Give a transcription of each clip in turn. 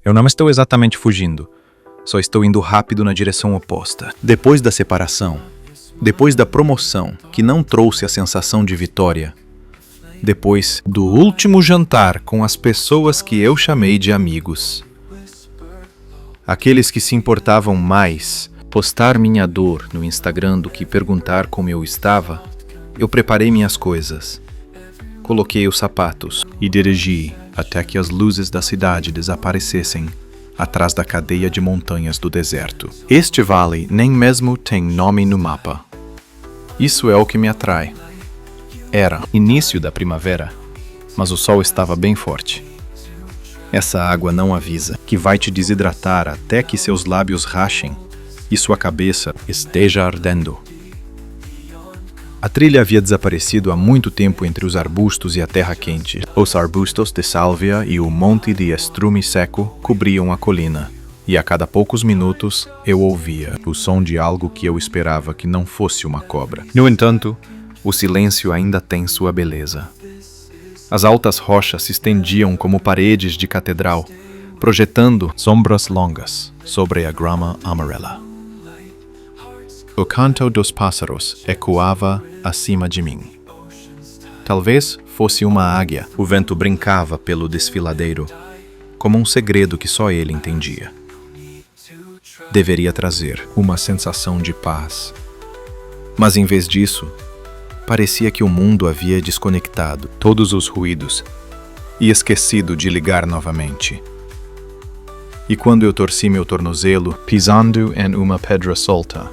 Eu não estou exatamente fugindo, só estou indo rápido na direção oposta. Depois da separação, depois da promoção, que não trouxe a sensação de vitória, depois do último jantar com as pessoas que eu chamei de amigos, aqueles que se importavam mais postar minha dor no Instagram do que perguntar como eu estava, eu preparei minhas coisas, coloquei os sapatos e dirigi até que as luzes da cidade desaparecessem atrás da cadeia de montanhas do deserto. Este vale nem mesmo tem nome no mapa. Isso é o que me atrai. Era início da primavera, mas o sol estava bem forte. Essa água não avisa que vai te desidratar até que seus lábios rachem e sua cabeça esteja ardendo. A trilha havia desaparecido há muito tempo entre os arbustos e a terra quente. Os arbustos de sálvia e o monte de estrume seco cobriam a colina, e a cada poucos minutos eu ouvia o som de algo que eu esperava que não fosse uma cobra. No entanto, o silêncio ainda tem sua beleza. As altas rochas se estendiam como paredes de catedral, projetando sombras longas sobre a grama amarela. O canto dos pássaros ecoava acima de mim. Talvez fosse uma águia. O vento brincava pelo desfiladeiro, como um segredo que só ele entendia. Deveria trazer uma sensação de paz. Mas em vez disso, parecia que o mundo havia desconectado todos os ruídos e esquecido de ligar novamente. E quando eu torci meu tornozelo, pisando em uma pedra solta,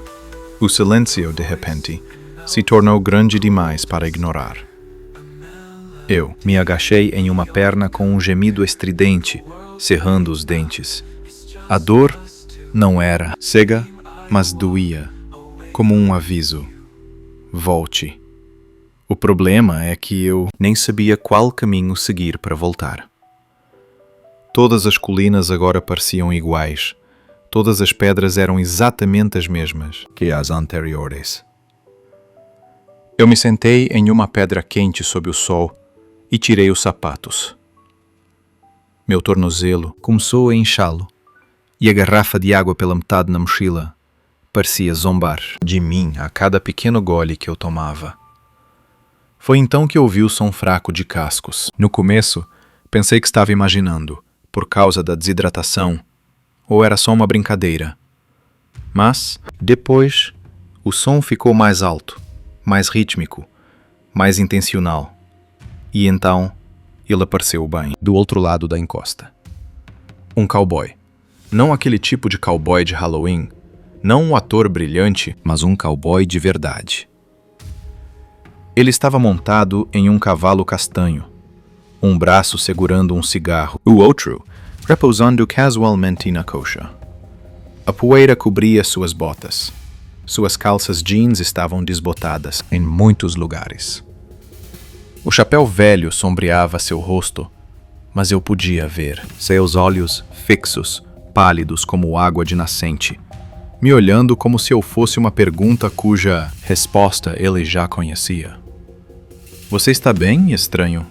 o silêncio, de repente, se tornou grande demais para ignorar. Eu me agachei em uma perna com um gemido estridente, cerrando os dentes. A dor não era cega, mas doía, como um aviso. Volte. O problema é que eu nem sabia qual caminho seguir para voltar. Todas as colinas agora pareciam iguais. Todas as pedras eram exatamente as mesmas que as anteriores. Eu me sentei em uma pedra quente sob o sol e tirei os sapatos. Meu tornozelo começou a inchá-lo e a garrafa de água pela metade na mochila parecia zombar de mim a cada pequeno gole que eu tomava. Foi então que ouvi o som fraco de cascos. No começo, pensei que estava imaginando, por causa da desidratação, ou era só uma brincadeira. Mas, depois, o som ficou mais alto, mais rítmico, mais intencional. E então, ele apareceu bem, do outro lado da encosta. Um cowboy. Não aquele tipo de cowboy de Halloween, não um ator brilhante, mas um cowboy de verdade. Ele estava montado em um cavalo castanho, um braço segurando um cigarro, o outro repousando casualmente na coxa. A poeira cobria suas botas. Suas calças jeans estavam desbotadas em muitos lugares. O chapéu velho sombreava seu rosto, mas eu podia ver seus olhos fixos, pálidos como água de nascente, me olhando como se eu fosse uma pergunta cuja resposta ele já conhecia. "Você está bem, estranho?"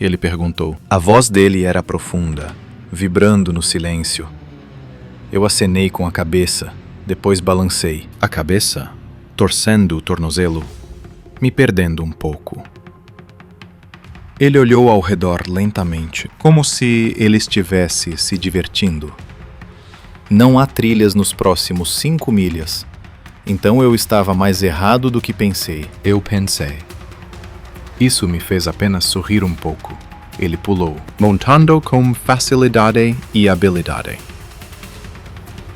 ele perguntou. A voz dele era profunda, vibrando no silêncio. Eu acenei com a cabeça, depois balancei a cabeça, torcendo o tornozelo, me perdendo um pouco. Ele olhou ao redor lentamente, como se ele estivesse se divertindo. Não há trilhas nos próximos 5 milhas, então eu estava mais errado do que pensei. Eu pensei. Isso me fez apenas sorrir um pouco. Ele pulou, montando com facilidade e habilidade.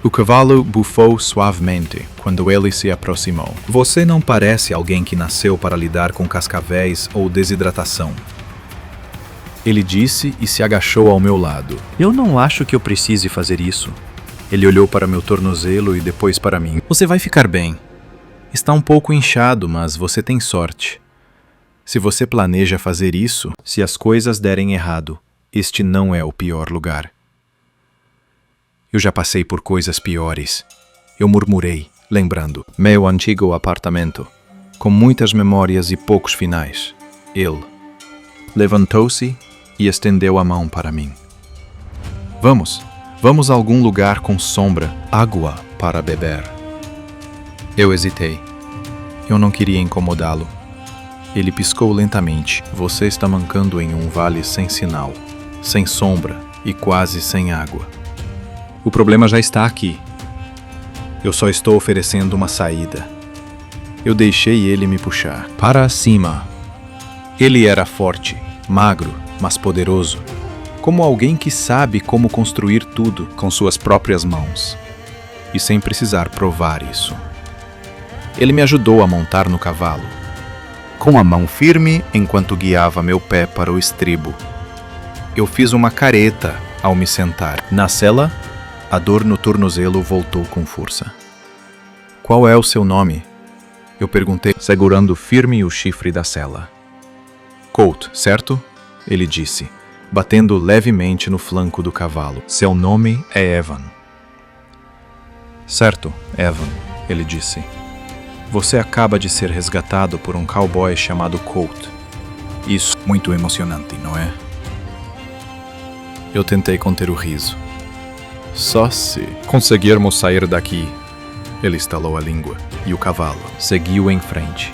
O cavalo bufou suavemente quando ele se aproximou. "Você não parece alguém que nasceu para lidar com cascavéis ou desidratação", ele disse e se agachou ao meu lado. "Eu não acho que eu precise fazer isso." Ele olhou para meu tornozelo e depois para mim. "Você vai ficar bem. Está um pouco inchado, mas você tem sorte. Se você planeja fazer isso, se as coisas derem errado, este não é o pior lugar." "Eu já passei por coisas piores." Eu murmurei, lembrando. "Meu antigo apartamento, com muitas memórias e poucos finais." Ele levantou-se e estendeu a mão para mim. "Vamos, Vamos a algum lugar com sombra, água para beber. Eu hesitei. Eu não queria incomodá-lo. Ele piscou lentamente. Você está mancando em um vale sem sinal, sem sombra e quase sem água. O problema já está aqui. Eu só estou oferecendo uma saída. Eu deixei ele me puxar. Para cima. Ele era forte, magro, mas poderoso. Como alguém que sabe como construir tudo com suas próprias mãos. E sem precisar provar isso. Ele me ajudou a montar no cavalo, com a mão firme enquanto guiava meu pé para o estribo. Eu fiz uma careta ao me sentar. Na sela, a dor no tornozelo voltou com força. Qual é o seu nome? Eu perguntei, segurando firme o chifre da sela. Colt, certo? Ele disse, batendo levemente no flanco do cavalo. Seu nome é Evan. Certo, Evan, ele disse. Você acaba de ser resgatado por um cowboy chamado Colt. Isso é muito emocionante, não é? Eu tentei conter o riso. Só se conseguirmos sair daqui. Ele estalou a língua, e o cavalo seguiu em frente,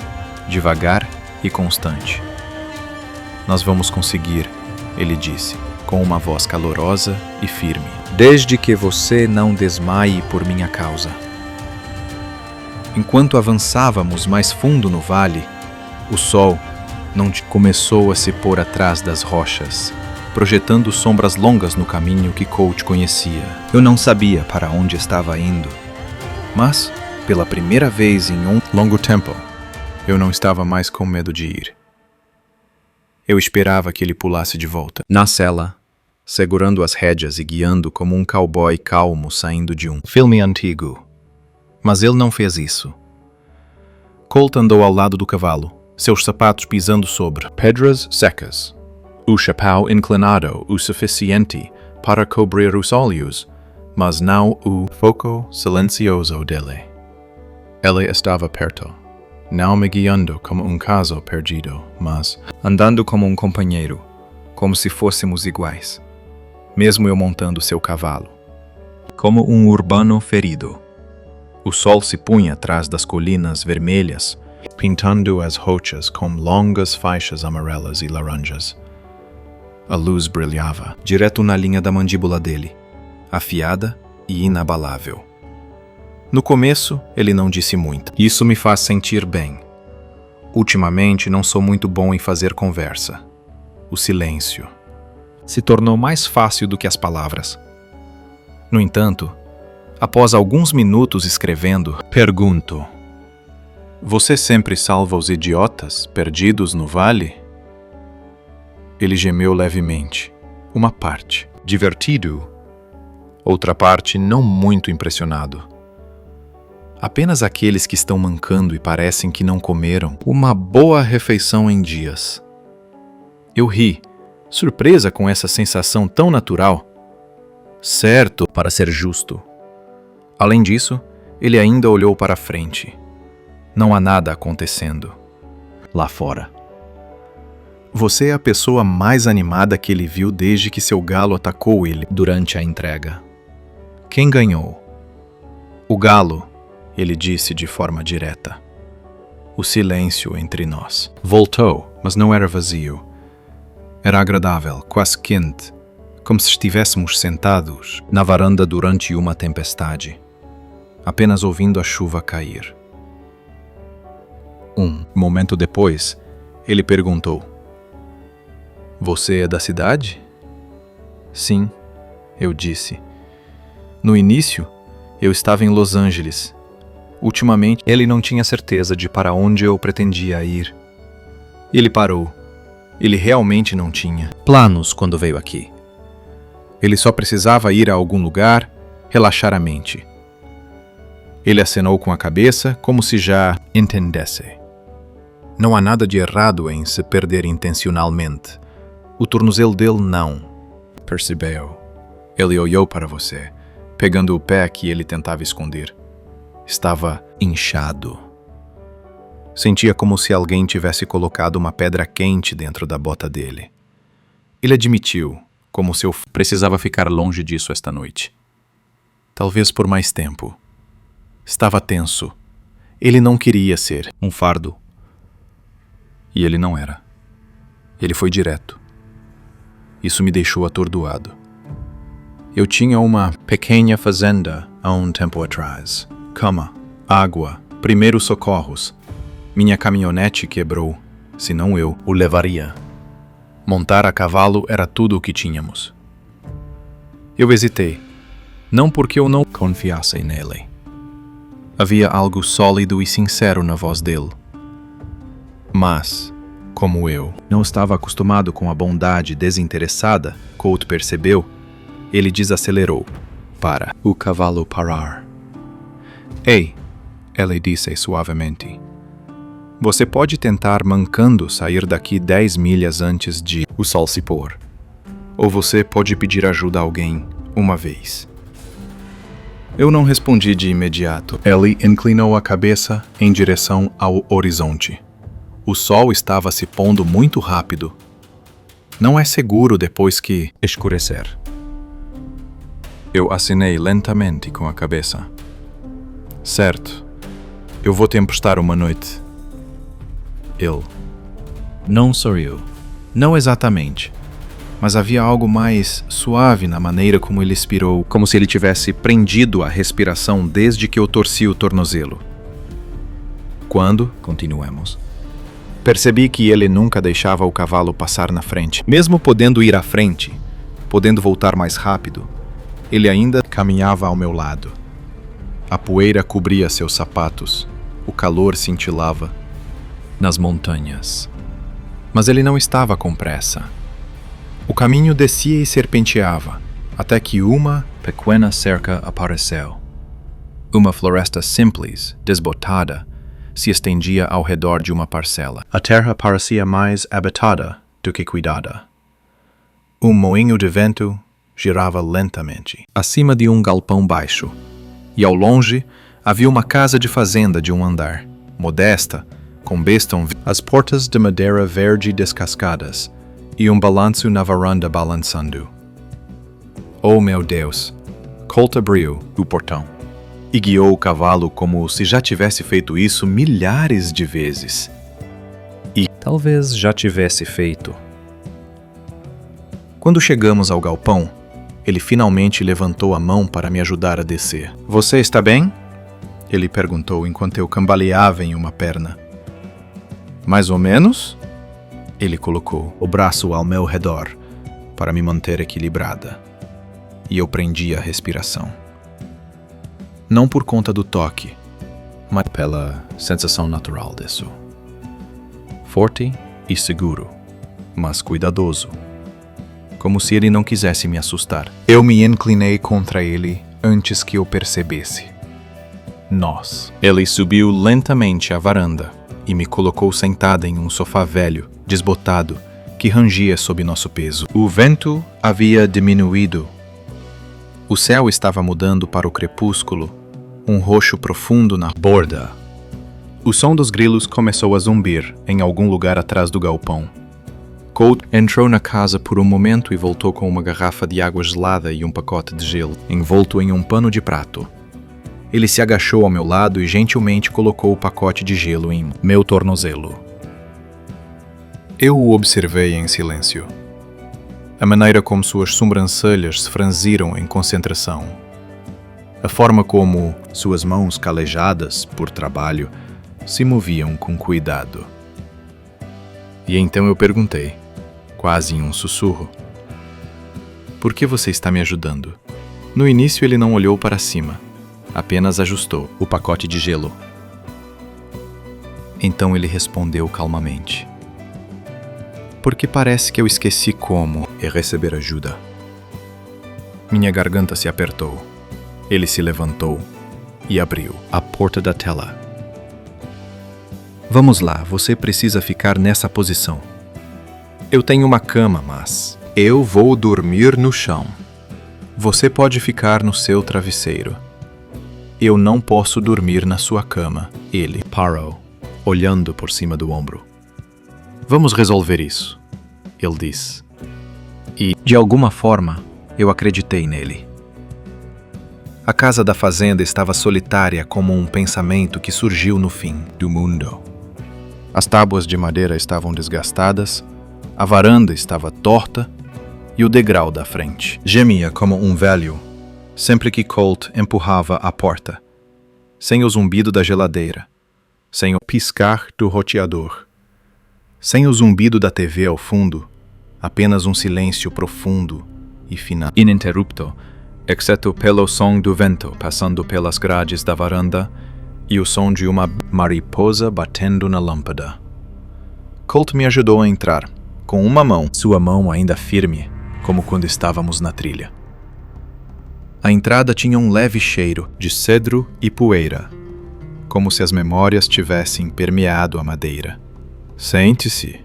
devagar e constante. Nós vamos conseguir, ele disse, com uma voz calorosa e firme. Desde que você não desmaie por minha causa. Enquanto avançávamos mais fundo no vale, o sol não começou a se pôr atrás das rochas, projetando sombras longas no caminho que Colt conhecia. Eu não sabia para onde estava indo, mas, pela primeira vez em um longo tempo, eu não estava mais com medo de ir. Eu esperava que ele pulasse de volta. Na cela, segurando as rédeas e guiando como um cowboy calmo saindo de um filme antigo. Mas ele não fez isso. Colt andou ao lado do cavalo, seus sapatos pisando sobre pedras secas. O chapéu inclinado o suficiente para cobrir os olhos, mas não o foco silencioso dele. Ele estava perto, não me guiando como um caso perdido, mas andando como um companheiro, como se fôssemos iguais, mesmo eu montando seu cavalo. Como um urbano ferido. O sol se punha atrás das colinas vermelhas, pintando as rochas com longas faixas amarelas e laranjas. A luz brilhava direto na linha da mandíbula dele, afiada e inabalável. No começo, ele não disse muito. Isso me faz sentir bem. Ultimamente, não sou muito bom em fazer conversa. O silêncio se tornou mais fácil do que as palavras. No entanto, após alguns minutos escrevendo, pergunto: você sempre salva os idiotas perdidos no vale? Ele gemeu levemente. Uma parte, divertido. Outra parte, não muito impressionado. Apenas aqueles que estão mancando e parecem que não comeram uma boa refeição em dias. Eu ri, surpresa com essa sensação tão natural. Certo, para ser justo. Além disso, ele ainda olhou para frente. Não há nada acontecendo lá fora. Você é a pessoa mais animada que ele viu desde que seu galo atacou ele durante a entrega. Quem ganhou? O galo, ele disse de forma direta. O silêncio entre nós voltou, mas não era vazio. Era agradável, quase quente, como se estivéssemos sentados na varanda durante uma tempestade, apenas ouvindo a chuva cair. Um momento depois, ele perguntou: você é da cidade? Sim, eu disse. No início, eu estava em Los Angeles. Ultimamente, ele não tinha certeza de para onde eu pretendia ir. Ele parou. Ele realmente não tinha planos quando veio aqui. Ele só precisava ir a algum lugar, relaxar a mente. Ele acenou com a cabeça, como se já entendesse. Não há nada de errado em se perder intencionalmente. O tornozelo dele não. Percebeu. Ele olhou para você, pegando o pé que ele tentava esconder. Estava inchado. Sentia como se alguém tivesse colocado uma pedra quente dentro da bota dele. Ele admitiu, como se eu precisava ficar longe disso esta noite. Talvez por mais tempo. Estava tenso. Ele não queria ser um fardo. E ele não era. Ele foi direto. Isso me deixou atordoado. Eu tinha uma pequena fazenda há um tempo atrás. Cama, água, primeiros socorros. Minha caminhonete quebrou, senão eu o levaria. Montar a cavalo era tudo o que tínhamos. Eu hesitei, não porque eu não confiasse nele. Havia algo sólido e sincero na voz dele. Mas, como eu não estava acostumado com a bondade desinteressada, Colt percebeu, ele desacelerou, para o cavalo parar. Ei, ele disse suavemente. Você pode tentar mancando sair daqui 10 milhas antes de o sol se pôr. Ou você pode pedir ajuda a alguém, uma vez. Eu não respondi de imediato. Ele inclinou a cabeça em direção ao horizonte. O sol estava se pondo muito rápido. Não é seguro depois que escurecer. Eu acenei lentamente com a cabeça. Certo. Eu vou te emprestar uma noite. Ele não sorriu. Não exatamente. Mas havia algo mais suave na maneira como ele expirou, como se ele tivesse prendido a respiração desde que eu torci o tornozelo. Quando continuamos, percebi que ele nunca deixava o cavalo passar na frente. Mesmo podendo ir à frente, podendo voltar mais rápido, ele ainda caminhava ao meu lado. A poeira cobria seus sapatos, o calor cintilava nas montanhas. Mas ele não estava com pressa. O caminho descia e serpenteava, até que uma pequena cerca apareceu. Uma floresta simples, desbotada, se estendia ao redor de uma parcela. A terra parecia mais habitada do que cuidada. Um moinho de vento girava lentamente, acima de um galpão baixo, e ao longe havia uma casa de fazenda de um andar, modesta, com bestão, as portas de madeira verde descascadas, e um balanço na varanda balançando. Oh meu Deus! Colt abriu o portão e guiou o cavalo como se já tivesse feito isso milhares de vezes. E talvez já tivesse feito. Quando chegamos ao galpão, ele finalmente levantou a mão para me ajudar a descer. Você está bem? Ele perguntou enquanto eu cambaleava em uma perna. Mais ou menos? Ele colocou o braço ao meu redor para me manter equilibrada. E eu prendi a respiração. Não por conta do toque, mas pela sensação natural disso. Forte e seguro, mas cuidadoso. Como se ele não quisesse me assustar. Eu me inclinei contra ele antes que eu percebesse. Ele subiu lentamente a varanda e me colocou sentada em um sofá velho, desbotado, que rangia sob nosso peso. O vento havia diminuído. O céu estava mudando para o crepúsculo, um roxo profundo na borda. O som dos grilos começou a zumbir em algum lugar atrás do galpão. Colt entrou na casa por um momento e voltou com uma garrafa de água gelada e um pacote de gelo, envolto em um pano de prato. Ele se agachou ao meu lado e gentilmente colocou o pacote de gelo em meu tornozelo. Eu o observei em silêncio. A maneira como suas sobrancelhas se franziram em concentração. A forma como suas mãos calejadas por trabalho se moviam com cuidado. E então eu perguntei, quase em um sussurro: por que você está me ajudando? No início ele não olhou para cima, apenas ajustou o pacote de gelo. Então ele respondeu calmamente: porque parece que eu esqueci como receber ajuda. Minha garganta se apertou. Ele se levantou e abriu a porta da tela. Vamos lá, você precisa ficar nessa posição. Eu tenho uma cama, mas eu vou dormir no chão. Você pode ficar no seu travesseiro. Eu não posso dormir na sua cama. Ele parou, olhando por cima do ombro. Vamos resolver isso, ele disse. E, de alguma forma, eu acreditei nele. A casa da fazenda estava solitária como um pensamento que surgiu no fim do mundo. As tábuas de madeira estavam desgastadas, a varanda estava torta e o degrau da frente gemia como um velho sempre que Colt empurrava a porta, sem o zumbido da geladeira, sem o piscar do roteador, sem o zumbido da TV ao fundo, apenas um silêncio profundo e final, ininterrupto, exceto pelo som do vento passando pelas grades da varanda e o som de uma mariposa batendo na lâmpada. Colt me ajudou a entrar, com uma mão, sua mão ainda firme, como quando estávamos na trilha. A entrada tinha um leve cheiro de cedro e poeira, como se as memórias tivessem permeado a madeira. Sente-se,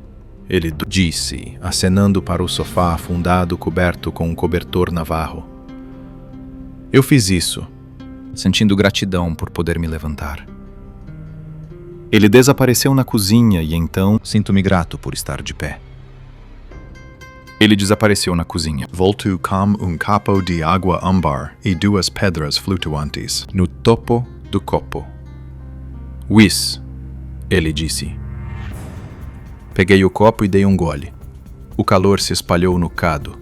ele disse, acenando para o sofá afundado coberto com um cobertor navarro. Eu fiz isso, sentindo gratidão por poder me levantar. Ele desapareceu na cozinha e então sinto-me grato por estar de pé. Ele desapareceu na cozinha. Voltou com um copo de água âmbar e duas pedras flutuantes no topo do copo. Whis, ele disse. Peguei o copo e dei um gole. O calor se espalhou no cado,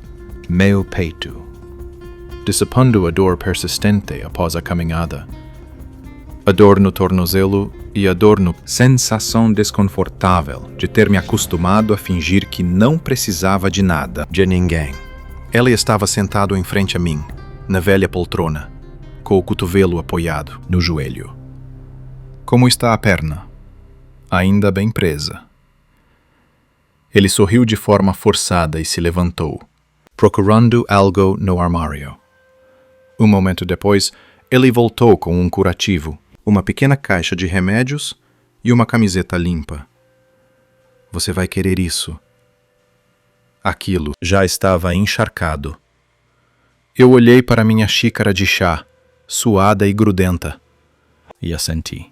meu peito, dissipando a dor persistente após a caminhada. A dor no tornozelo e a dor no sensação desconfortável de ter me acostumado a fingir que não precisava de nada, de ninguém. Ela estava sentado em frente a mim, na velha poltrona, com o cotovelo apoiado no joelho. Como está a perna? Ainda bem presa. Ele sorriu de forma forçada e se levantou, procurando algo no armário. Um momento depois, ele voltou com um curativo, uma pequena caixa de remédios e uma camiseta limpa. Você vai querer isso. Aquilo já estava encharcado. Eu olhei para minha xícara de chá, suada e grudenta, e assenti.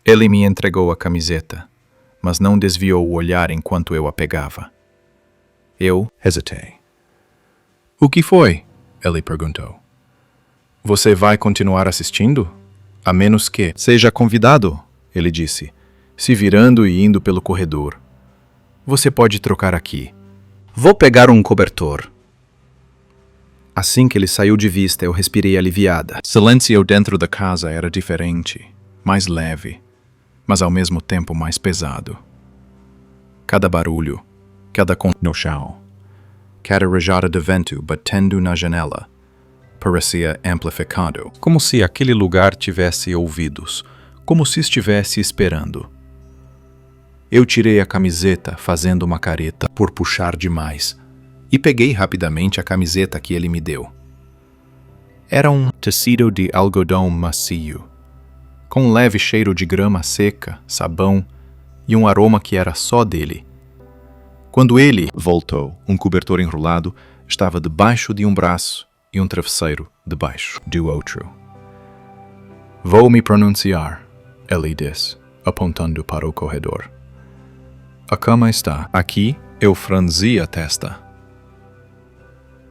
Ele me entregou a camiseta, mas não desviou o olhar enquanto eu a pegava. Eu hesitei. O que foi? Ele perguntou. Você vai continuar assistindo? A menos que seja convidado, ele disse, se virando e indo pelo corredor. Você pode trocar aqui. Vou pegar um cobertor. Assim que ele saiu de vista, eu respirei aliviada. Silêncio dentro da casa era diferente, mais leve, mas ao mesmo tempo mais pesado. Cada barulho, cada no chão, cada rajada de vento batendo na janela, parecia amplificado, como se aquele lugar tivesse ouvidos, como se estivesse esperando. Eu tirei a camiseta fazendo uma careta por puxar demais e peguei rapidamente a camiseta que ele me deu. Era um tecido de algodão macio, com um leve cheiro de grama seca, sabão e um aroma que era só dele. Quando ele voltou, um cobertor enrolado estava debaixo de um braço e um travesseiro debaixo do outro. Vou me pronunciar, ele disse, apontando para o corredor. A cama está aqui, eu franzi a testa.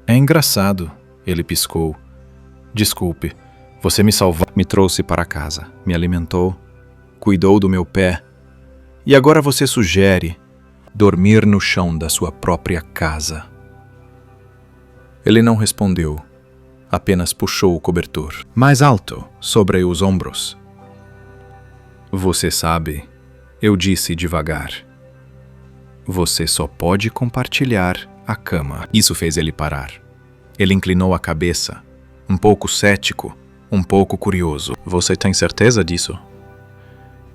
É engraçado, ele piscou. Desculpe, você me salvou. Me trouxe para casa, me alimentou, cuidou do meu pé, e agora você sugere dormir no chão da sua própria casa. Ele não respondeu, apenas puxou o cobertor mais alto sobre os ombros. Você sabe, eu disse devagar. Você só pode compartilhar a cama. Isso fez ele parar. Ele inclinou a cabeça, um pouco cético, um pouco curioso. Você tem certeza disso?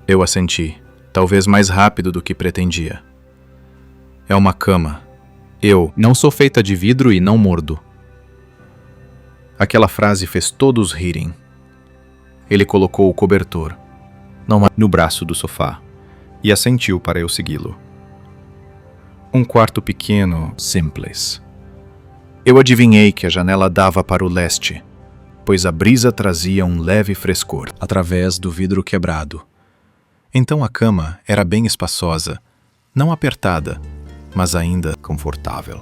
Eu assenti, talvez mais rápido do que pretendia. É uma cama. Eu não sou feita de vidro e não mordo. Aquela frase fez todos rirem. Ele colocou o cobertor no braço do sofá e assentiu para eu segui-lo. Um quarto pequeno, simples. Eu adivinhei que a janela dava para o leste, pois a brisa trazia um leve frescor através do vidro quebrado. Então a cama era bem espaçosa, não apertada, mas ainda confortável.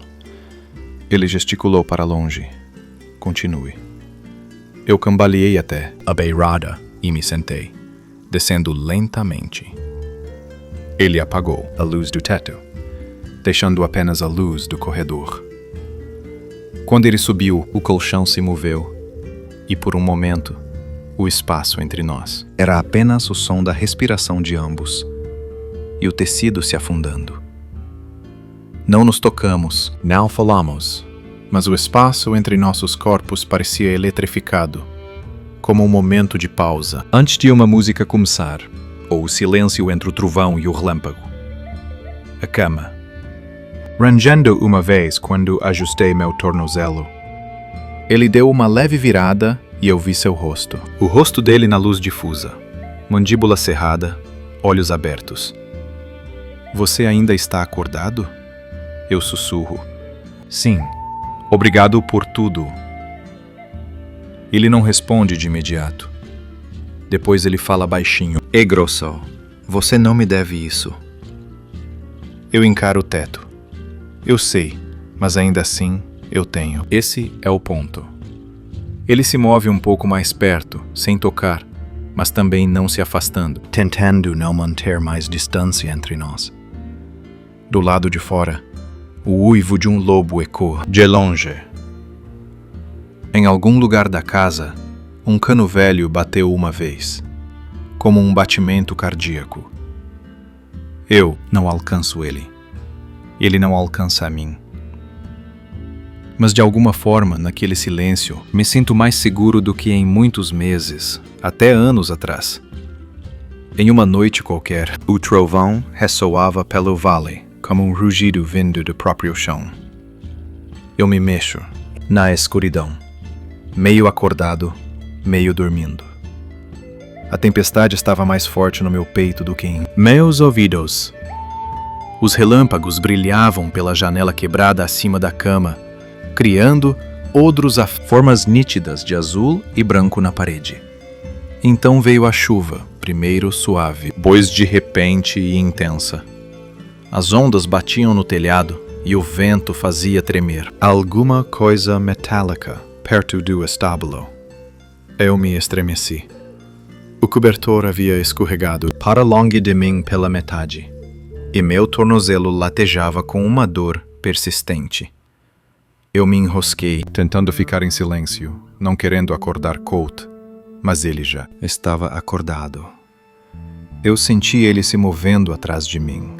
Ele gesticulou para longe. Continue. Eu cambaleei até a beirada e me sentei, descendo lentamente. Ele apagou a luz do teto, deixando apenas a luz do corredor. Quando ele subiu, o colchão se moveu, e por um momento, o espaço entre nós era apenas o som da respiração de ambos, e o tecido se afundando. Não nos tocamos, não falamos, mas o espaço entre nossos corpos parecia eletrificado, como um momento de pausa, antes de uma música começar, ou o silêncio entre o trovão e o relâmpago. A cama. Rangendo uma vez quando ajustei meu tornozelo. Ele deu uma leve virada e eu vi seu rosto. O rosto dele na luz difusa, mandíbula cerrada, olhos abertos. Você ainda está acordado? Eu sussurro. Sim. Obrigado por tudo. Ele não responde de imediato. Depois ele fala baixinho. É grosso. Você não me deve isso. Eu encaro o teto. Eu sei, mas ainda assim eu tenho. Esse é o ponto. Ele se move um pouco mais perto, sem tocar, mas também não se afastando, tentando não manter mais distância entre nós. Do lado de fora, o uivo de um lobo ecoa de longe. Em algum lugar da casa, um cano velho bateu uma vez, como um batimento cardíaco. Eu não alcanço ele. Ele não alcança a mim. Mas de alguma forma, naquele silêncio, me sinto mais seguro do que em muitos meses, até anos atrás. Em uma noite qualquer, o trovão ressoava pelo vale, como um rugido vindo do próprio chão. Eu me mexo, na escuridão, meio acordado, meio dormindo. A tempestade estava mais forte no meu peito do que em meus ouvidos. Os relâmpagos brilhavam pela janela quebrada acima da cama, criando outros formas nítidas de azul e branco na parede. Então veio a chuva, primeiro suave, depois de repente e intensa. As ondas batiam no telhado e o vento fazia tremer alguma coisa metálica perto do estábulo. Eu me estremeci. O cobertor havia escorregado para longe de mim pela metade, e meu tornozelo latejava com uma dor persistente. Eu me enrosquei, tentando ficar em silêncio, não querendo acordar Colt, mas ele já estava acordado. Eu senti ele se movendo atrás de mim.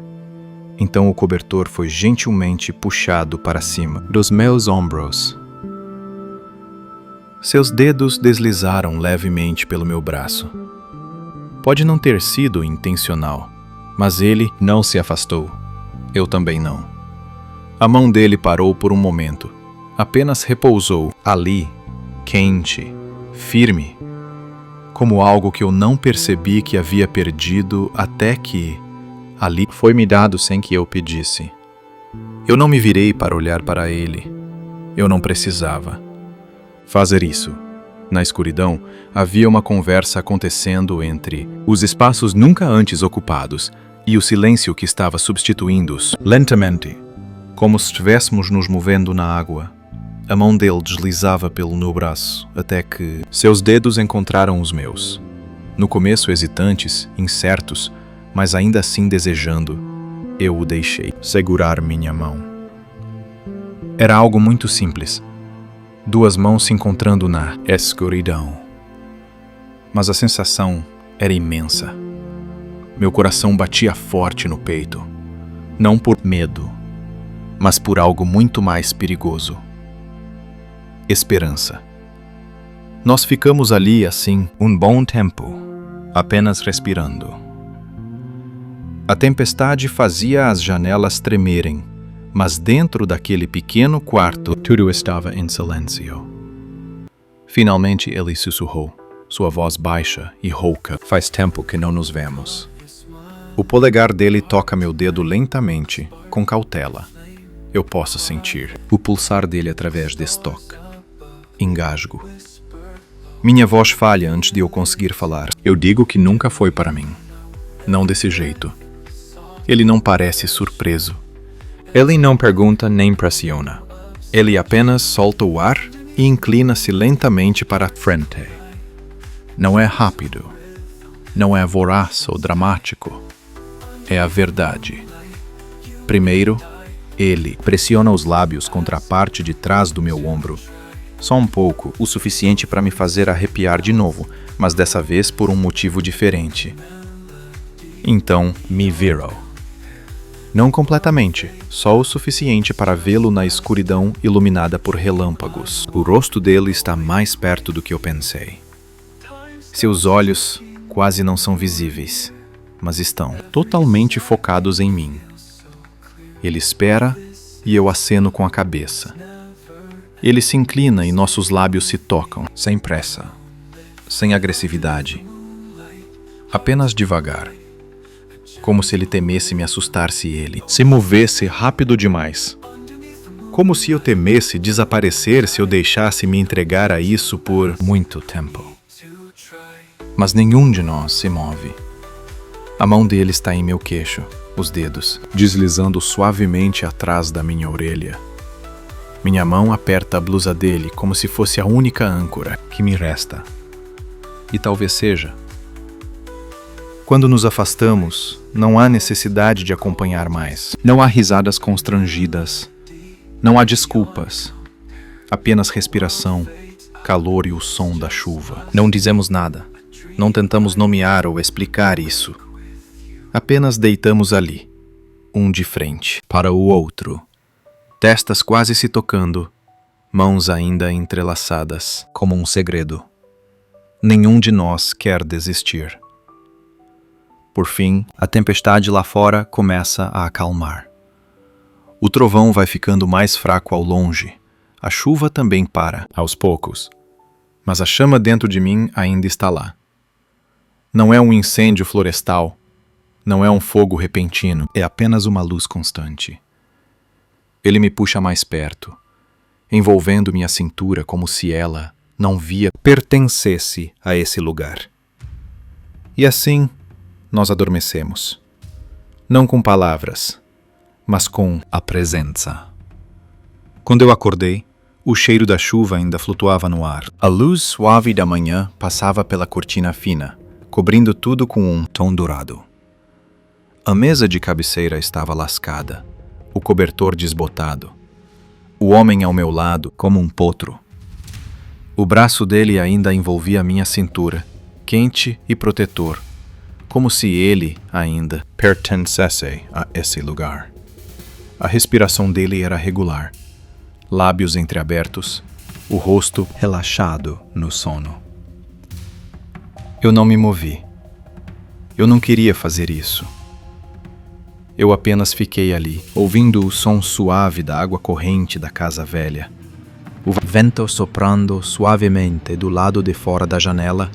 Então o cobertor foi gentilmente puxado para cima dos meus ombros. Seus dedos deslizaram levemente pelo meu braço. Pode não ter sido intencional, mas ele não se afastou. Eu também não. A mão dele parou por um momento. Apenas repousou ali, quente, firme, como algo que eu não percebi que havia perdido até que ali foi-me dado sem que eu pedisse. Eu não me virei para olhar para ele. Eu não precisava fazer isso. Na escuridão, havia uma conversa acontecendo entre os espaços nunca antes ocupados e o silêncio que estava substituindo-os lentamente, como se estivéssemos nos movendo na água. A mão dele deslizava pelo meu braço, até que seus dedos encontraram os meus. No começo hesitantes, incertos, mas ainda assim desejando, eu o deixei segurar minha mão. Era algo muito simples. Duas mãos se encontrando na escuridão. Mas a sensação era imensa. Meu coração batia forte no peito. Não por medo, mas por algo muito mais perigoso. Esperança. Nós ficamos ali assim um bom tempo, apenas respirando. A tempestade fazia as janelas tremerem, mas dentro daquele pequeno quarto tudo estava em silêncio. Finalmente ele sussurrou, sua voz baixa e rouca. Faz tempo que não nos vemos. O polegar dele toca meu dedo lentamente, com cautela. Eu posso sentir o pulsar dele através desse toque. Engasgo. Minha voz falha antes de eu conseguir falar. Eu digo que nunca foi para mim. Não desse jeito. Ele não parece surpreso. Ele não pergunta nem pressiona. Ele apenas solta o ar e inclina-se lentamente para a frente. Não é rápido, não é voraz ou dramático, é a verdade. Primeiro, ele pressiona os lábios contra a parte de trás do meu ombro. Só um pouco, o suficiente para me fazer arrepiar de novo, mas dessa vez por um motivo diferente. Então, me viro. Não completamente, só o suficiente para vê-lo na escuridão iluminada por relâmpagos. O rosto dele está mais perto do que eu pensei. Seus olhos quase não são visíveis, mas estão totalmente focados em mim. Ele espera e eu aceno com a cabeça. Ele se inclina e nossos lábios se tocam, sem pressa, sem agressividade. Apenas devagar. Como se ele temesse me assustar se ele se movesse rápido demais. Como se eu temesse desaparecer se eu deixasse me entregar a isso por muito tempo. Mas nenhum de nós se move. A mão dele está em meu queixo, os dedos, deslizando suavemente atrás da minha orelha. Minha mão aperta a blusa dele como se fosse a única âncora que me resta. E talvez seja. Quando nos afastamos, não há necessidade de acompanhar mais. Não há risadas constrangidas. Não há desculpas. Apenas respiração, calor e o som da chuva. Não dizemos nada. Não tentamos nomear ou explicar isso. Apenas deitamos ali, um de frente para o outro. Testas quase se tocando, mãos ainda entrelaçadas, como um segredo. Nenhum de nós quer desistir. Por fim, a tempestade lá fora começa a acalmar. O trovão vai ficando mais fraco ao longe. A chuva também para, aos poucos. Mas a chama dentro de mim ainda está lá. Não é um incêndio florestal. Não é um fogo repentino. É apenas uma luz constante. Ele me puxa mais perto, envolvendo minha cintura como se ela, não via, pertencesse a esse lugar. E assim, nós adormecemos. Não com palavras, mas com a presença. Quando eu acordei, o cheiro da chuva ainda flutuava no ar. A luz suave da manhã passava pela cortina fina, cobrindo tudo com um tom dourado. A mesa de cabeceira estava lascada, o cobertor desbotado. O homem ao meu lado, como um potro. O braço dele ainda envolvia minha cintura, quente e protetor, como se ele ainda pertencesse a esse lugar. A respiração dele era regular, lábios entreabertos, o rosto relaxado no sono. Eu não me movi. Eu não queria fazer isso. Eu apenas fiquei ali, ouvindo o som suave da água corrente da casa velha. O vento soprando suavemente do lado de fora da janela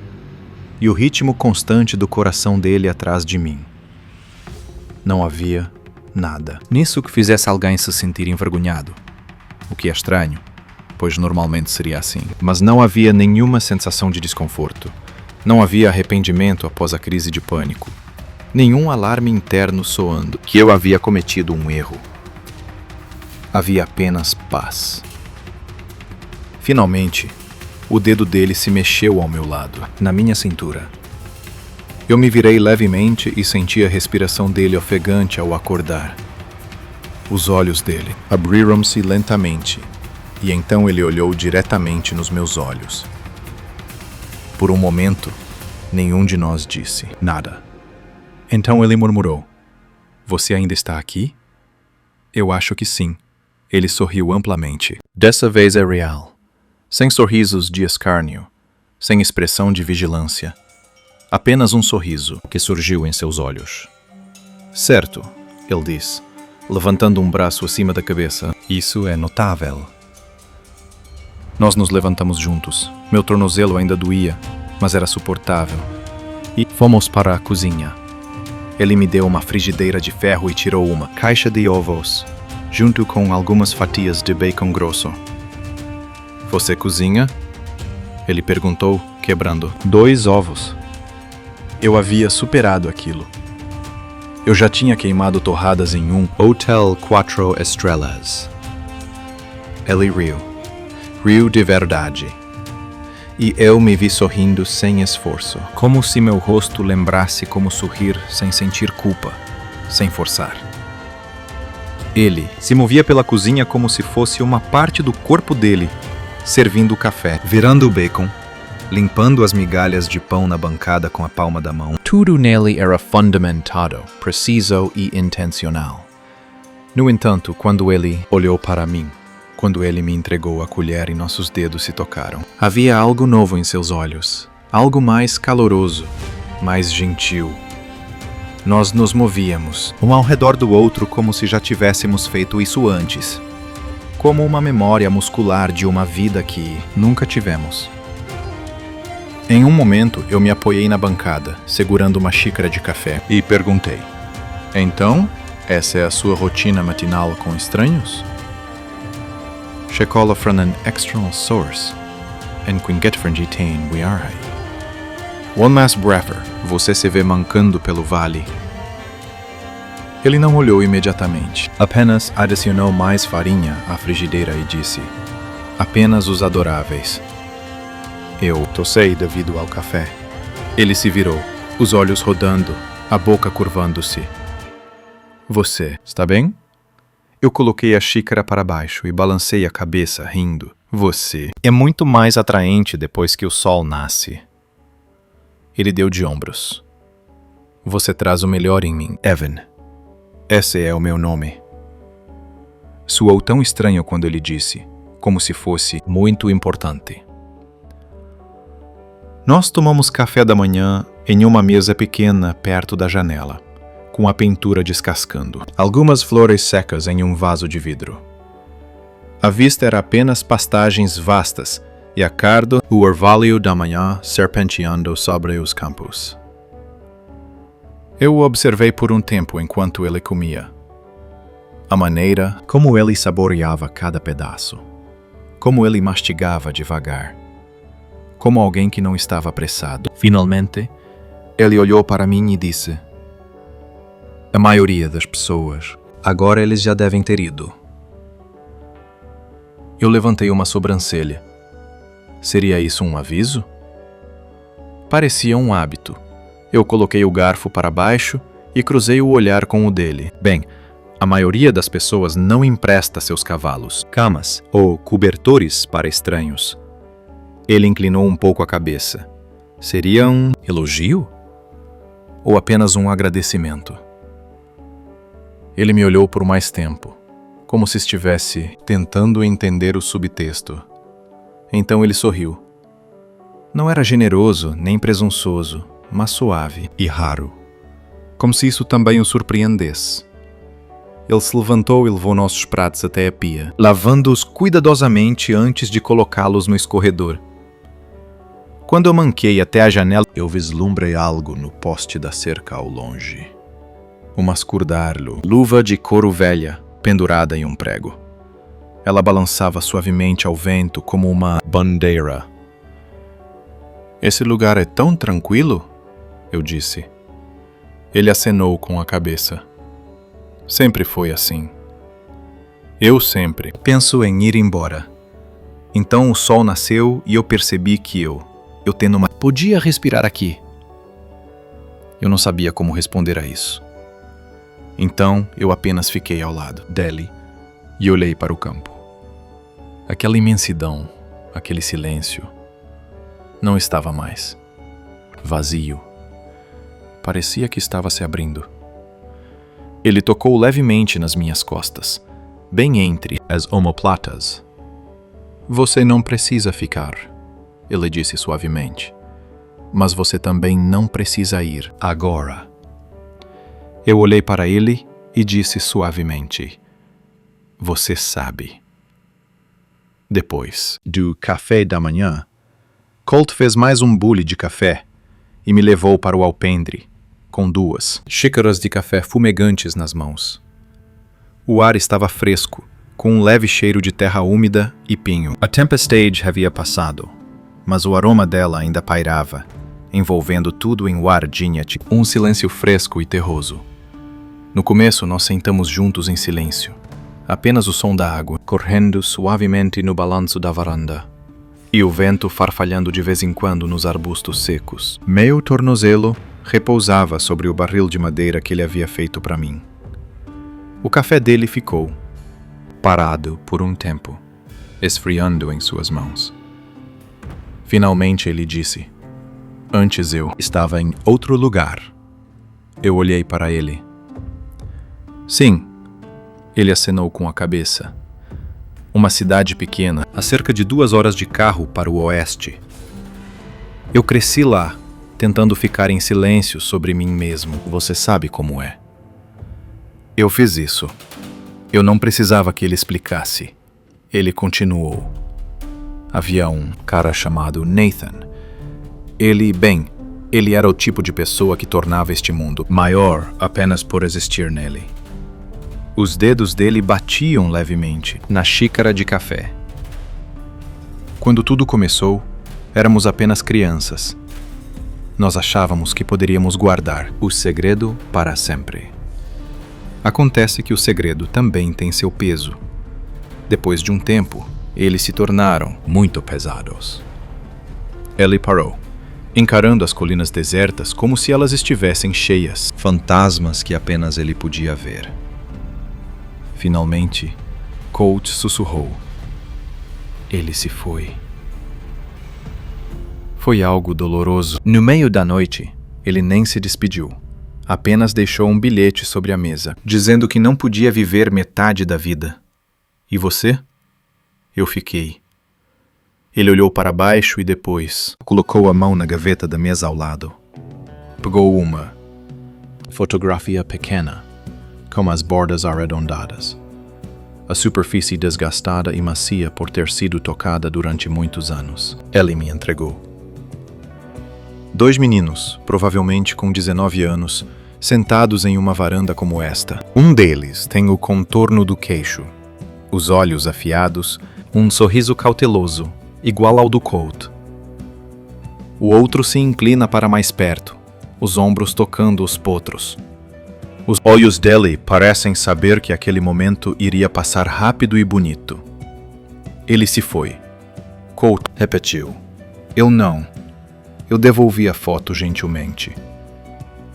e o ritmo constante do coração dele atrás de mim. Não havia nada nisso que fizesse alguém se sentir envergonhado. O que é estranho, pois normalmente seria assim. Mas não havia nenhuma sensação de desconforto. Não havia arrependimento após a crise de pânico. Nenhum alarme interno soando que eu havia cometido um erro. Havia apenas paz. Finalmente, o dedo dele se mexeu ao meu lado, na minha cintura. Eu me virei levemente e senti a respiração dele ofegante ao acordar. Os olhos dele abriram-se lentamente, e então ele olhou diretamente nos meus olhos. Por um momento, nenhum de nós disse nada. Então ele murmurou: "Você ainda está aqui?" Eu acho que sim. Ele sorriu amplamente. Dessa vez é real. Sem sorrisos de escárnio, sem expressão de vigilância. Apenas um sorriso que surgiu em seus olhos. "Certo", ele disse, levantando um braço acima da cabeça. "Isso é notável." Nós nos levantamos juntos. Meu tornozelo ainda doía, mas era suportável. E fomos para a cozinha. Ele me deu uma frigideira de ferro e tirou uma caixa de ovos, junto com algumas fatias de bacon grosso. "Você cozinha?" Ele perguntou, quebrando 2 ovos. Eu havia superado aquilo. Eu já tinha queimado torradas em um Hotel 4 Estrelas. Ele riu. Riu de verdade. E eu me vi sorrindo sem esforço, como se meu rosto lembrasse como sorrir sem sentir culpa, sem forçar. Ele se movia pela cozinha como se fosse uma parte do corpo dele, servindo o café, virando o bacon, limpando as migalhas de pão na bancada com a palma da mão. Tudo nele era fundamentado, preciso e intencional. No entanto, quando ele olhou para mim, quando ele me entregou a colher e nossos dedos se tocaram, havia algo novo em seus olhos, algo mais caloroso, mais gentil. Nós nos movíamos, um ao redor do outro como se já tivéssemos feito isso antes, como uma memória muscular de uma vida que nunca tivemos. Em um momento, eu me apoiei na bancada, segurando uma xícara de café, e perguntei: "Então, essa é a sua rotina matinal com estranhos?" Shekola from an external source, and Quingetfrangi Tain we are. One last breather, você se vê mancando pelo vale. Ele não olhou imediatamente, apenas adicionou mais farinha à frigideira e disse: "Apenas os adoráveis." Eu tossei devido ao café. Ele se virou, os olhos rodando, a boca curvando-se. "Você está bem?" Eu coloquei a xícara para baixo e balancei a cabeça, rindo. "Você é muito mais atraente depois que o sol nasce." Ele deu de ombros. "Você traz o melhor em mim, Evan. Esse é o meu nome." Soou tão estranho quando ele disse, como se fosse muito importante. Nós tomamos café da manhã em uma mesa pequena perto da janela, com a pintura descascando, algumas flores secas em um vaso de vidro. A vista era apenas pastagens vastas e a cardo o orvalho da manhã serpenteando sobre os campos. Eu o observei por um tempo enquanto ele comia. A maneira como ele saboreava cada pedaço, como ele mastigava devagar, como alguém que não estava apressado. Finalmente, ele olhou para mim e disse: "A maioria das pessoas, agora eles já devem ter ido." Eu levantei uma sobrancelha. Seria isso um aviso? Parecia um hábito. Eu coloquei o garfo para baixo e cruzei o olhar com o dele. Bem, a maioria das pessoas não empresta seus cavalos, camas ou cobertores para estranhos. Ele inclinou um pouco a cabeça. Seria um elogio? Ou apenas um agradecimento? Ele me olhou por mais tempo, como se estivesse tentando entender o subtexto. Então ele sorriu. Não era generoso nem presunçoso, mas suave e raro, como se isso também o surpreendesse. Ele se levantou e levou nossos pratos até a pia, lavando-os cuidadosamente antes de colocá-los no escorredor. Quando eu manquei até a janela, eu vislumbrei algo no poste da cerca ao longe. Uma escudalho, luva de couro velha, pendurada em um prego. Ela balançava suavemente ao vento como uma bandeira. "Esse lugar é tão tranquilo?" eu disse. Ele acenou com a cabeça. "Sempre foi assim. Eu sempre penso em ir embora." Então o sol nasceu e eu percebi que eu tendo uma... Podia respirar aqui. Eu não sabia como responder a isso. Então eu apenas fiquei ao lado dele e olhei para o campo. Aquela imensidão, aquele silêncio, não estava mais. Vazio. Parecia que estava se abrindo. Ele tocou levemente nas minhas costas, bem entre as omoplatas. "Você não precisa ficar," ele disse suavemente. "Mas você também não precisa ir agora." Eu olhei para ele e disse suavemente: "Você sabe." Depois do café da manhã, Colt fez mais um bule de café e me levou para o alpendre, com 2 xícaras de café fumegantes nas mãos. O ar estava fresco, com um leve cheiro de terra úmida e pinho. A tempestade havia passado, mas o aroma dela ainda pairava, envolvendo tudo em Wardinha, um silêncio fresco e terroso. No começo, nós sentamos juntos em silêncio, apenas o som da água correndo suavemente no balanço da varanda e o vento farfalhando de vez em quando nos arbustos secos. Meu tornozelo repousava sobre o barril de madeira que ele havia feito para mim. O café dele ficou parado por um tempo, esfriando em suas mãos. Finalmente ele disse: "Antes eu estava em outro lugar." Eu olhei para ele. "Sim," ele acenou com a cabeça. "Uma cidade pequena, a cerca de 2 horas de carro para o oeste. Eu cresci lá, tentando ficar em silêncio sobre mim mesmo. Você sabe como é." Eu fiz isso. Eu não precisava que ele explicasse. Ele continuou. Havia um cara chamado Nathan. Ele era o tipo de pessoa que tornava este mundo maior apenas por existir nele. Os dedos dele batiam levemente na xícara de café. Quando tudo começou, éramos apenas crianças. Nós achávamos que poderíamos guardar o segredo para sempre. Acontece que o segredo também tem seu peso. Depois de um tempo, eles se tornaram muito pesados. Ele parou, encarando as colinas desertas como se elas estivessem cheias, fantasmas que apenas ele podia ver. Finalmente, Colt sussurrou: "Ele se foi." Foi algo doloroso. No meio da noite, ele nem se despediu. Apenas deixou um bilhete sobre a mesa, dizendo que não podia viver metade da vida. "E você?" Eu fiquei. Ele olhou para baixo e depois colocou a mão na gaveta da mesa ao lado. Pegou uma fotografia pequena, com as bordas arredondadas. A superfície desgastada e macia por ter sido tocada durante muitos anos. Ele me entregou. 2 meninos, provavelmente com 19 anos, sentados em uma varanda como esta. Um deles tem o contorno do queixo, os olhos afiados, um sorriso cauteloso, igual ao do Colt. O outro se inclina para mais perto, os ombros tocando os potros. Os olhos dele parecem saber que aquele momento iria passar rápido e bonito. Ele se foi. Colt repetiu: "Eu não." Eu devolvi a foto gentilmente.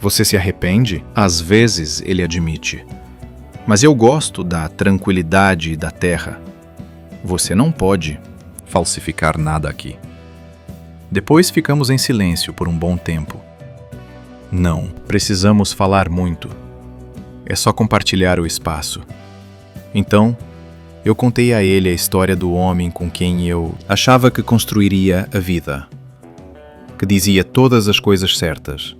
"Você se arrepende?" Às vezes, ele admite. "Mas eu gosto da tranquilidade e da terra. Você não pode falsificar nada aqui." Depois ficamos em silêncio por um bom tempo. Não precisamos falar muito. É só compartilhar o espaço. Então, eu contei a ele a história do homem com quem eu achava que construiria a vida, que dizia todas as coisas certas,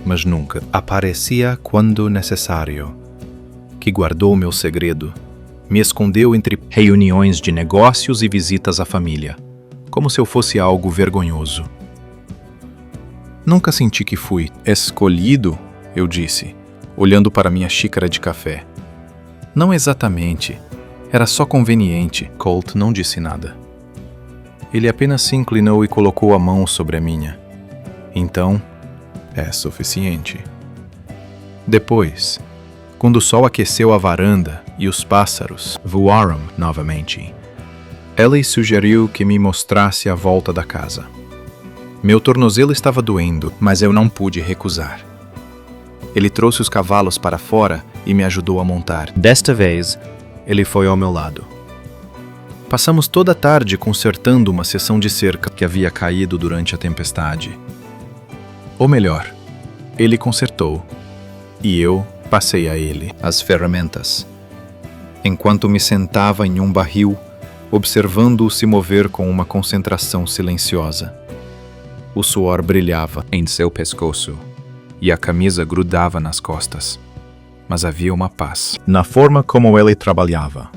mas nunca aparecia quando necessário, que guardou meu segredo, me escondeu entre reuniões de negócios e visitas à família, como se eu fosse algo vergonhoso. "Nunca senti que fui escolhido," eu disse, olhando para minha xícara de café. "Não exatamente. Era só conveniente." Colt não disse nada. Ele apenas se inclinou e colocou a mão sobre a minha. "Então, é suficiente." Depois, quando o sol aqueceu a varanda e os pássaros voaram novamente, Ellie sugeriu que me mostrasse a volta da casa. Meu tornozelo estava doendo, mas eu não pude recusar. Ele trouxe os cavalos para fora e me ajudou a montar. Desta vez, ele foi ao meu lado. Passamos toda a tarde consertando uma seção de cerca que havia caído durante a tempestade. Ou melhor, ele consertou, e eu passei a ele as ferramentas, enquanto me sentava em um barril, observando-o se mover com uma concentração silenciosa. O suor brilhava em seu pescoço, e a camisa grudava nas costas. Mas havia uma paz na forma como ele trabalhava.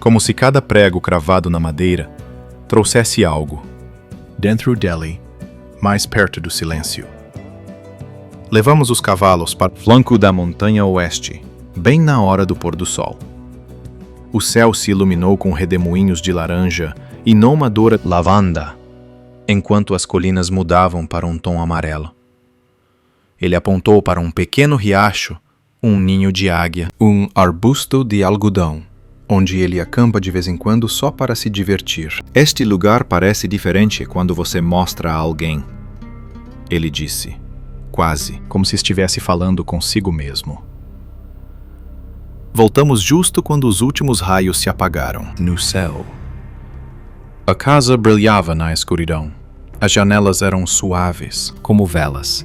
Como se cada prego cravado na madeira trouxesse algo, dentro dele, mais perto do silêncio. Levamos os cavalos para o flanco da montanha oeste, bem na hora do pôr do sol. O céu se iluminou com redemoinhos de laranja e nomadora lavanda, enquanto as colinas mudavam para um tom amarelo. Ele apontou para um pequeno riacho um ninho de águia, um arbusto de algodão, onde ele acampa de vez em quando só para se divertir. Este lugar parece diferente quando você mostra a alguém, ele disse, quase como se estivesse falando consigo mesmo. Voltamos justo quando os últimos raios se apagaram no céu. A casa brilhava na escuridão. As janelas eram suaves, como velas.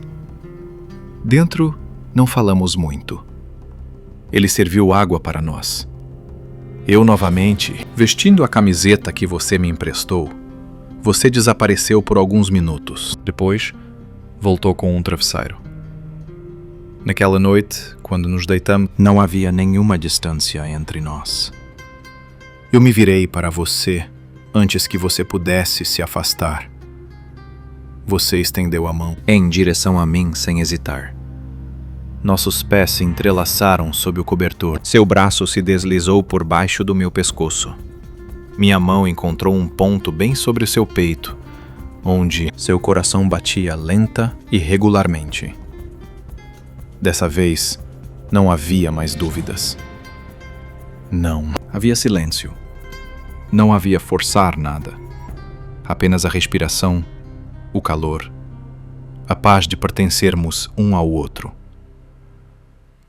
Dentro, não falamos muito. Ele serviu água para nós. Eu novamente, vestindo a camiseta que você me emprestou, você desapareceu por alguns minutos. Depois, voltou com um travesseiro. Naquela noite, quando nos deitamos, não havia nenhuma distância entre nós. Eu me virei para você antes que você pudesse se afastar. Você estendeu a mão em direção a mim sem hesitar. Nossos pés se entrelaçaram sob o cobertor. Seu braço se deslizou por baixo do meu pescoço. Minha mão encontrou um ponto bem sobre seu peito, onde seu coração batia lenta e regularmente. Dessa vez, não havia mais dúvidas. Não. Havia silêncio. Não havia forçar nada. Apenas a respiração, o calor, a paz de pertencermos um ao outro.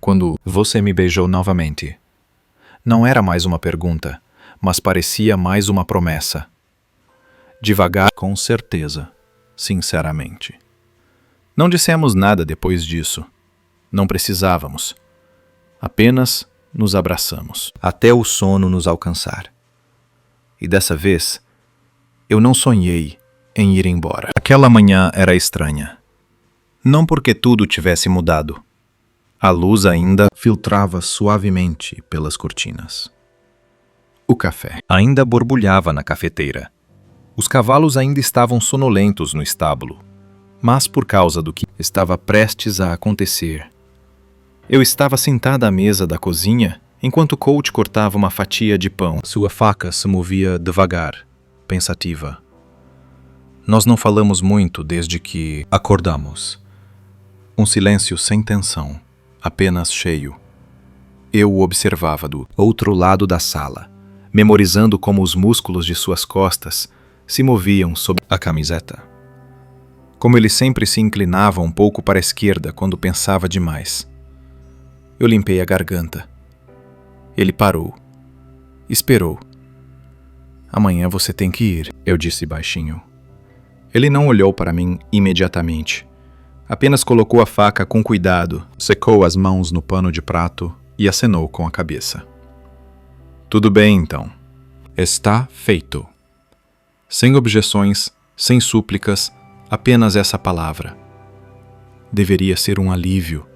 Quando você me beijou novamente, não era mais uma pergunta, mas parecia mais uma promessa. Devagar, com certeza, sinceramente. Não dissemos nada depois disso. Não precisávamos. Apenas nos abraçamos, até o sono nos alcançar. E dessa vez, eu não sonhei em ir embora. Aquela manhã era estranha. Não porque tudo tivesse mudado. A luz ainda filtrava suavemente pelas cortinas. O café ainda borbulhava na cafeteira. Os cavalos ainda estavam sonolentos no estábulo, mas por causa do que estava prestes a acontecer. Eu estava sentada à mesa da cozinha enquanto Colt cortava uma fatia de pão. Sua faca se movia devagar, pensativa. Nós não falamos muito desde que acordamos. Um silêncio sem tensão, apenas cheio. Eu o observava do outro lado da sala, memorizando como os músculos de suas costas se moviam sob a camiseta. Como ele sempre se inclinava um pouco para a esquerda quando pensava demais. Eu limpei a garganta. Ele parou. Esperou. Amanhã você tem que ir, eu disse baixinho. Ele não olhou para mim imediatamente. Apenas colocou a faca com cuidado, secou as mãos no pano de prato e acenou com a cabeça. Tudo bem, então. Está feito. Sem objeções, sem súplicas, apenas essa palavra. Deveria ser um alívio.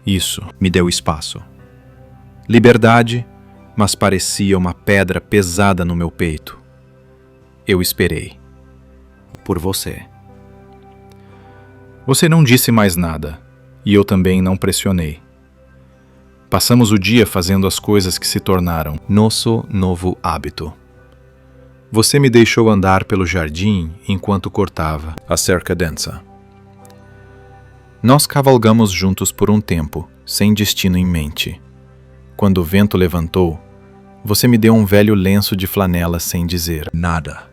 Isso me deu espaço. Liberdade, mas parecia uma pedra pesada no meu peito. Eu esperei. Por você. Você não disse mais nada, e eu também não pressionei. Passamos o dia fazendo as coisas que se tornaram nosso novo hábito. Você me deixou andar pelo jardim enquanto cortava a cerca densa. Nós cavalgamos juntos por um tempo, sem destino em mente. Quando o vento levantou, você me deu um velho lenço de flanela sem dizer nada.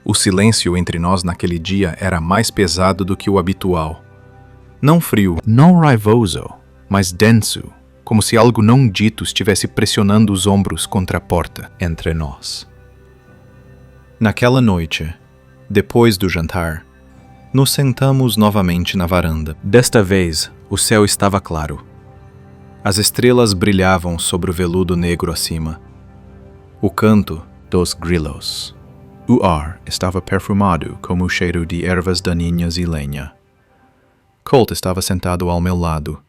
O silêncio entre nós naquele dia era mais pesado do que o habitual. Não frio, não raivoso, mas denso, como se algo não dito estivesse pressionando os ombros contra a porta entre nós. Naquela noite, depois do jantar, nos sentamos novamente na varanda. Desta vez, o céu estava claro. As estrelas brilhavam sobre o veludo negro acima. O canto dos grilos. O ar estava perfumado como o cheiro de ervas daninhas e lenha. Colt estava sentado ao meu lado,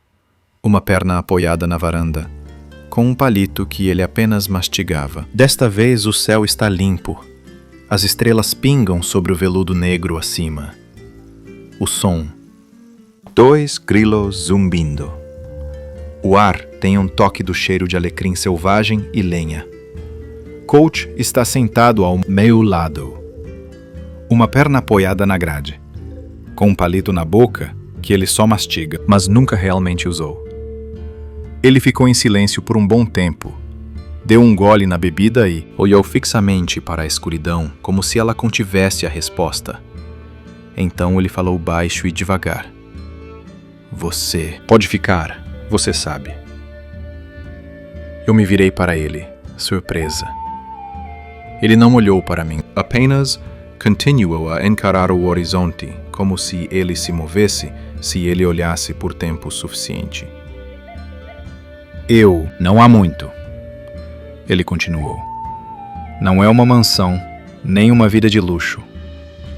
uma perna apoiada na varanda, com um palito que ele apenas mastigava. Desta vez o céu está limpo. As estrelas pingam sobre o veludo negro acima. O som. 2 grilos zumbindo. O ar tem um toque do cheiro de alecrim selvagem e lenha. Colt está sentado ao meu lado, uma perna apoiada na grade. Com um palito na boca, que ele só mastiga, mas nunca realmente usou. Ele ficou em silêncio por um bom tempo. Deu um gole na bebida e olhou fixamente para a escuridão, como se ela contivesse a resposta. Então ele falou baixo e devagar. Você pode ficar, você sabe. Eu me virei para ele, surpresa. Ele não olhou para mim, apenas continuou a encarar o horizonte, como se ele se movesse, se ele olhasse por tempo suficiente. Não há muito. Ele continuou. Não é uma mansão, nem uma vida de luxo,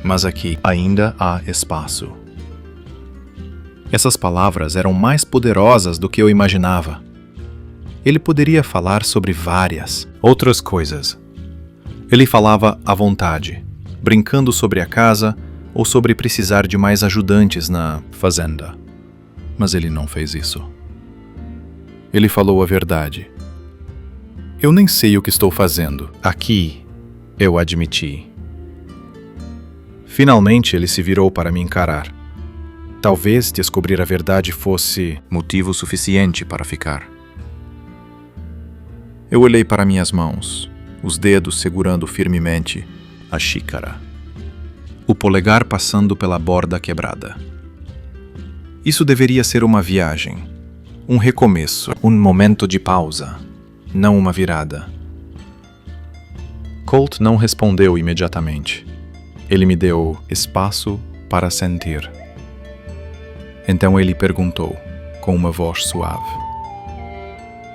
mas aqui ainda há espaço. Essas palavras eram mais poderosas do que eu imaginava. Ele poderia falar sobre várias outras coisas. Ele falava à vontade, brincando sobre a casa ou sobre precisar de mais ajudantes na fazenda. Mas ele não fez isso. Ele falou a verdade. Eu nem sei o que estou fazendo. Aqui, eu admiti. Finalmente ele se virou para me encarar. Talvez descobrir a verdade fosse motivo suficiente para ficar. Eu olhei para minhas mãos, os dedos segurando firmemente a xícara, o polegar passando pela borda quebrada. Isso deveria ser uma viagem, um recomeço, um momento de pausa, não uma virada. Colt não respondeu imediatamente. Ele me deu espaço para sentir. Então ele perguntou, com uma voz suave: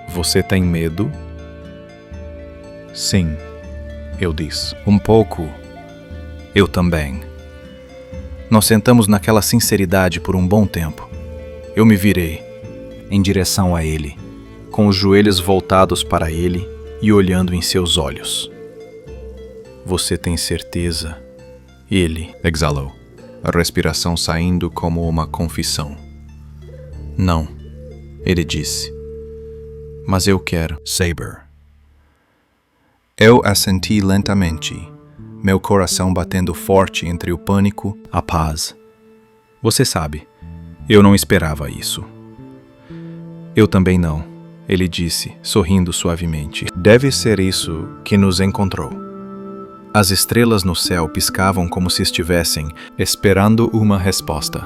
Você tem medo? Sim, eu disse. Um pouco. Eu também. Nós sentamos naquela sinceridade por um bom tempo. Eu me virei em direção a ele, com os joelhos voltados para ele e olhando em seus olhos. Você tem certeza? Ele exalou, a respiração saindo como uma confissão. Não, ele disse. Mas eu quero. Saber. Eu assenti lentamente, meu coração batendo forte entre o pânico e a paz. Você sabe, eu não esperava isso. Eu também não, ele disse, sorrindo suavemente. Deve ser isso que nos encontrou. As estrelas no céu piscavam como se estivessem esperando uma resposta.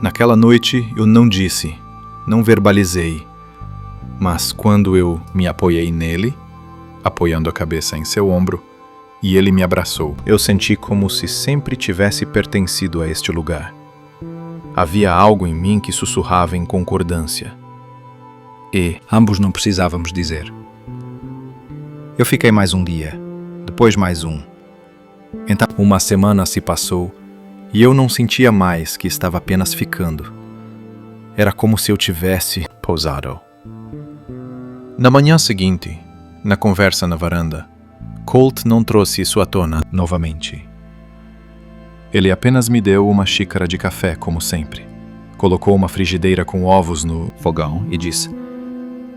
Naquela noite eu não disse, não verbalizei, mas quando eu me apoiei nele, apoiando a cabeça em seu ombro, e ele me abraçou, eu senti como se sempre tivesse pertencido a este lugar. Havia algo em mim que sussurrava em concordância. E ambos não precisávamos dizer. Eu fiquei mais um dia, depois mais um. Então, uma semana se passou e eu não sentia mais que estava apenas ficando. Era como se eu tivesse pousado. Na manhã seguinte, na conversa na varanda, Colt não trouxe isso à tona novamente. Ele apenas me deu uma xícara de café, como sempre. Colocou uma frigideira com ovos no fogão e disse: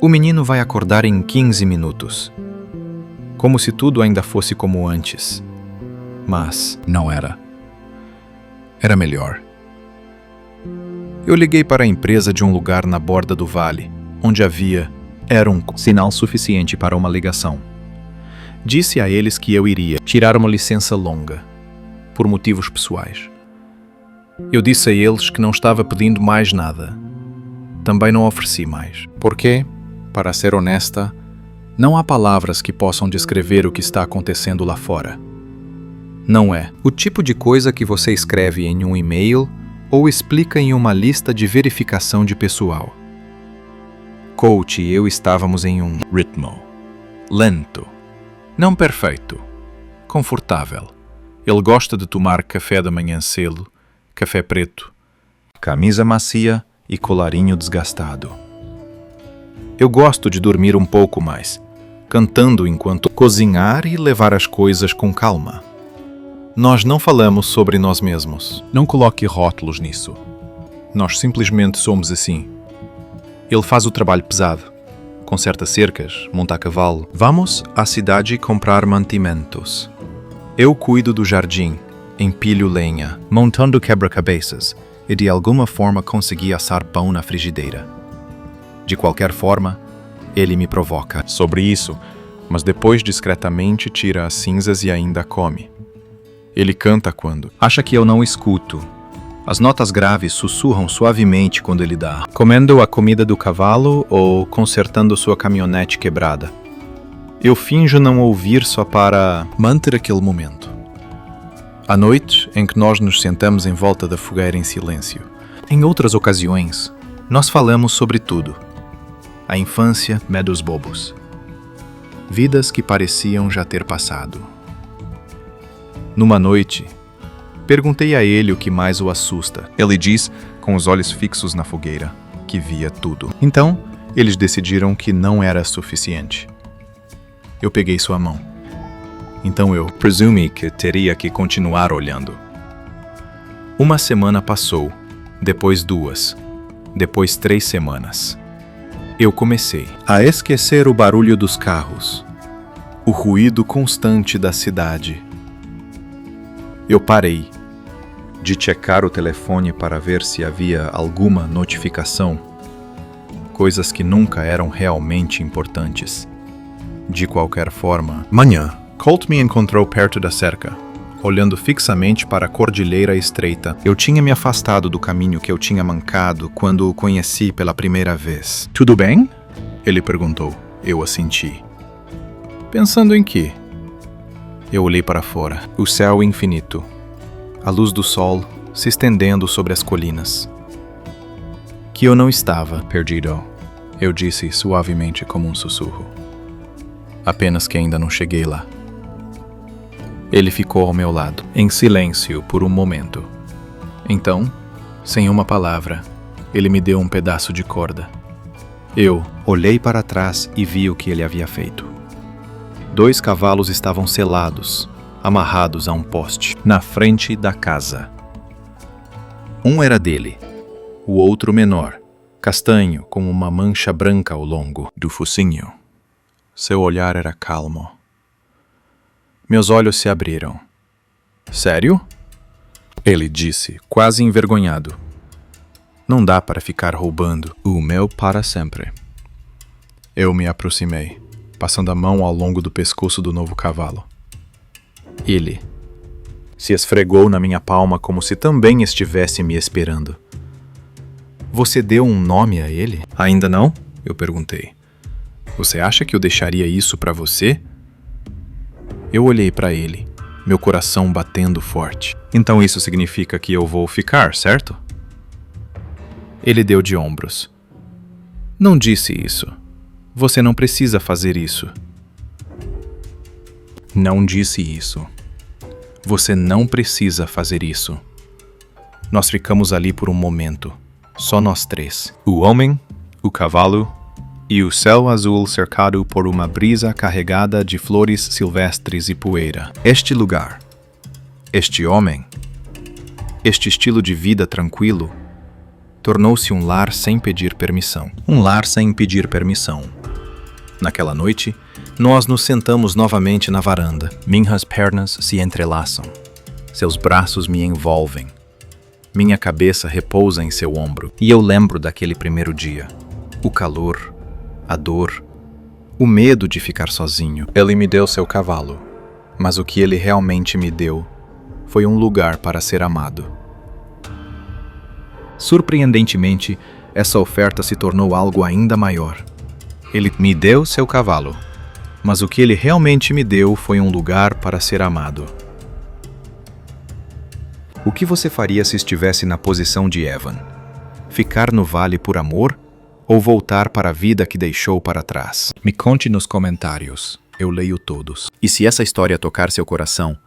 O menino vai acordar em 15 minutos. Como se tudo ainda fosse como antes. Mas não era. Era melhor. Eu liguei para a empresa de um lugar na borda do vale, onde era um sinal suficiente para uma ligação. Disse a eles que eu iria tirar uma licença longa, por motivos pessoais. Eu disse a eles que não estava pedindo mais nada. Também não ofereci mais. Porque, para ser honesta, não há palavras que possam descrever o que está acontecendo lá fora. Não é o tipo de coisa que você escreve em um e-mail ou explica em uma lista de verificação de pessoal. Colt e eu estávamos em um ritmo lento, não perfeito, confortável. Ele gosta de tomar café da manhã cedo, café preto, camisa macia e colarinho desgastado. Eu gosto de dormir um pouco mais, cantando enquanto cozinhar e levar as coisas com calma. Nós não falamos sobre nós mesmos. Não coloque rótulos nisso. Nós simplesmente somos assim. Ele faz o trabalho pesado. Conserta cercas, monta a cavalo. Vamos à cidade comprar mantimentos. Eu cuido do jardim, empilho lenha, montando quebra-cabeças. e de alguma forma consegui assar pão na frigideira. De qualquer forma, ele me provoca sobre isso, mas depois discretamente tira as cinzas e ainda come. Ele canta quando acha que eu não escuto. As notas graves sussurram suavemente quando ele dá, comendo a comida do cavalo ou consertando sua caminhonete quebrada. Eu finjo não ouvir só para manter aquele momento. À noite, em que nós nos sentamos em volta da fogueira em silêncio. Em outras ocasiões, nós falamos sobre tudo. A infância, medos bobos. Vidas que pareciam já ter passado. Numa noite, perguntei a ele o que mais o assusta. Ele diz, com os olhos fixos na fogueira, que via tudo. Então, eles decidiram que não era suficiente. Eu peguei sua mão. Então eu presumi que teria que continuar olhando. Uma semana passou, depois 2, depois 3 semanas. Eu comecei a esquecer o barulho dos carros, o ruído constante da cidade. Eu parei de checar o telefone para ver se havia alguma notificação, coisas que nunca eram realmente importantes. De qualquer forma, manhã, Colt me encontrou perto da cerca, olhando fixamente para a cordilheira estreita. Eu tinha me afastado do caminho que eu tinha mancado quando o conheci pela primeira vez. Tudo bem? Ele perguntou. Eu assenti. Pensando em quê? Eu olhei para fora. O céu infinito. A luz do sol se estendendo sobre as colinas. Que eu não estava perdido, eu disse suavemente como um sussurro. Apenas que ainda não cheguei lá. Ele ficou ao meu lado, em silêncio por um momento. Então, sem uma palavra, ele me deu um pedaço de corda. Eu olhei para trás e vi o que ele havia feito. 2 cavalos estavam selados, amarrados a um poste, na frente da casa. Um era dele, o outro menor, castanho com uma mancha branca ao longo do focinho. Seu olhar era calmo. Meus olhos se abriram. Sério? Ele disse, quase envergonhado. Não dá para ficar roubando o meu para sempre. Eu me aproximei, passando a mão ao longo do pescoço do novo cavalo. Ele se esfregou na minha palma como se também estivesse me esperando. Você deu um nome a ele? Ainda não? Eu perguntei. Você acha que eu deixaria isso para você? Eu olhei para ele, meu coração batendo forte. Então isso significa que eu vou ficar, certo? Ele deu de ombros. Não disse isso. Você não precisa fazer isso. Não disse isso. Você não precisa fazer isso. Nós ficamos ali por um momento, só nós 3. O homem, o cavalo e o céu azul cercado por uma brisa carregada de flores silvestres e poeira. Este lugar, este homem, este estilo de vida tranquilo, tornou-se um lar sem pedir permissão. Um lar sem pedir permissão. Naquela noite, nós nos sentamos novamente na varanda. Minhas pernas se entrelaçam. Seus braços me envolvem. Minha cabeça repousa em seu ombro. E eu lembro daquele primeiro dia. O calor, a dor, o medo de ficar sozinho. Ele me deu seu cavalo, mas o que ele realmente me deu foi um lugar para ser amado. Surpreendentemente, essa oferta se tornou algo ainda maior. Ele me deu seu cavalo, mas o que ele realmente me deu foi um lugar para ser amado. O que você faria se estivesse na posição de Evan? Ficar no vale por amor ou voltar para a vida que deixou para trás? Me conte nos comentários, eu leio todos. E se essa história tocar seu coração,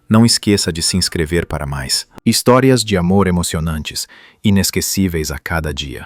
não esqueça de se inscrever para mais histórias de amor emocionantes, inesquecíveis a cada dia.